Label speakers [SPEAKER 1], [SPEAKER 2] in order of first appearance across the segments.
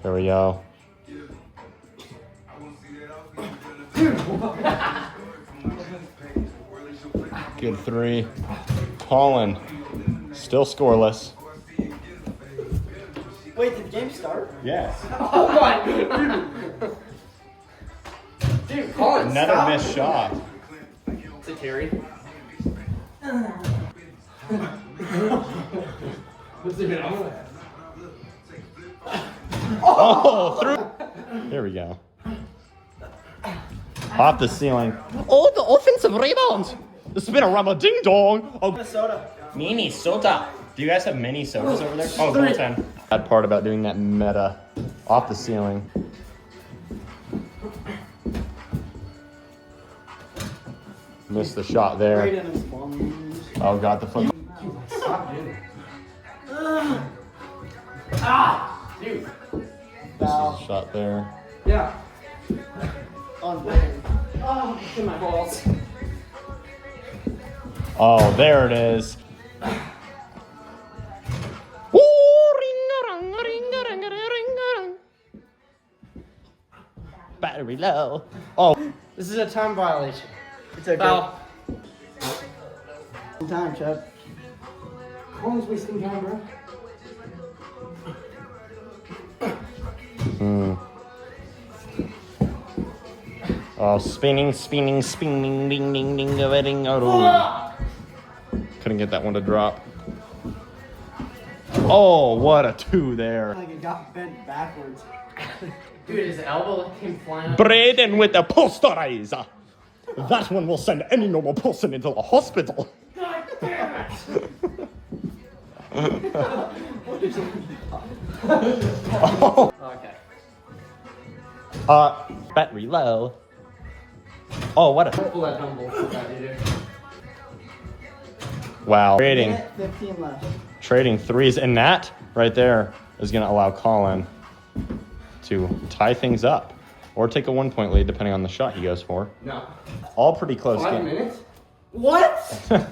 [SPEAKER 1] There we go. Good three. Colin, still scoreless.
[SPEAKER 2] Wait, did the game start?
[SPEAKER 1] Yes.
[SPEAKER 2] Oh my! Dude, Colin,
[SPEAKER 1] Another
[SPEAKER 2] stop.
[SPEAKER 1] missed shot.
[SPEAKER 2] It's a carry. What's it been?
[SPEAKER 1] Oh, through. There we go. Off the ceiling. Oh, the offensive rebound. It's been a rubber ding dong. Oh,
[SPEAKER 2] Minnesota.
[SPEAKER 1] Minnesota. Do you guys have mini sodas over there? Oh,
[SPEAKER 2] Three.
[SPEAKER 1] goaltend. Bad part about doing that meta off the ceiling. Missed the shot there. Oh, got the flip.
[SPEAKER 2] Stop, dude. Ah, dude.
[SPEAKER 1] Missed the shot there.
[SPEAKER 2] Yeah. Oh, in my balls.
[SPEAKER 1] Oh, there it is. Battery low. Oh,
[SPEAKER 2] This is a time violation.
[SPEAKER 3] It's okay.
[SPEAKER 2] Foul.
[SPEAKER 3] Time, Chad.
[SPEAKER 2] Colin's wasting time, bro.
[SPEAKER 1] Oh, spinning, ding, ding, ding, ding, oh. Couldn't get that one to drop. Oh, what a two there.
[SPEAKER 3] Like it got bent backwards.
[SPEAKER 2] Dude, his elbow came flying up.
[SPEAKER 1] Braden with the posterizer. That one will send any normal person into the hospital.
[SPEAKER 2] God damn it!
[SPEAKER 1] Oh.
[SPEAKER 2] Okay.
[SPEAKER 1] Battery low. Oh, what a.
[SPEAKER 2] Pull that dumbbell for that, dude.
[SPEAKER 1] Wow.
[SPEAKER 3] Minute 15 left.
[SPEAKER 1] Trading threes, and that right there is going to allow Colin to tie things up or take a 1 point lead depending on the shot he goes for.
[SPEAKER 2] No.
[SPEAKER 1] All pretty close.
[SPEAKER 2] 5 minutes? What?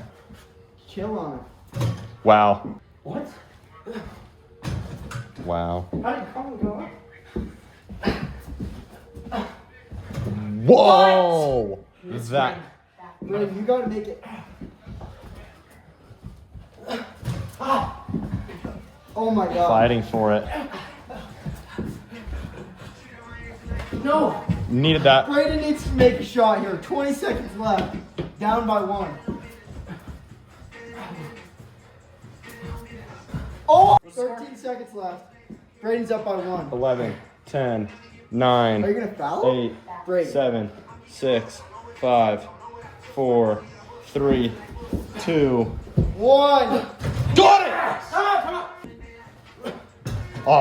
[SPEAKER 3] Chill on it.
[SPEAKER 1] Wow.
[SPEAKER 2] What?
[SPEAKER 1] Wow.
[SPEAKER 2] How did Colin go up?
[SPEAKER 1] Whoa! That.
[SPEAKER 3] Bro, you gotta make it. Oh my god.
[SPEAKER 1] Fighting for it.
[SPEAKER 2] No!
[SPEAKER 1] Needed that.
[SPEAKER 3] Brayden needs to make a shot here. 20 seconds left. Down by 1. Oh! 13 seconds left. Brayden's up by 1.
[SPEAKER 1] 11, 10,
[SPEAKER 3] Are
[SPEAKER 1] 9,
[SPEAKER 3] you gonna foul?
[SPEAKER 1] 8,
[SPEAKER 3] Brayden.
[SPEAKER 1] 7, 6, 5, 4, 3, 2.
[SPEAKER 3] 1.
[SPEAKER 1] Got it! Oh,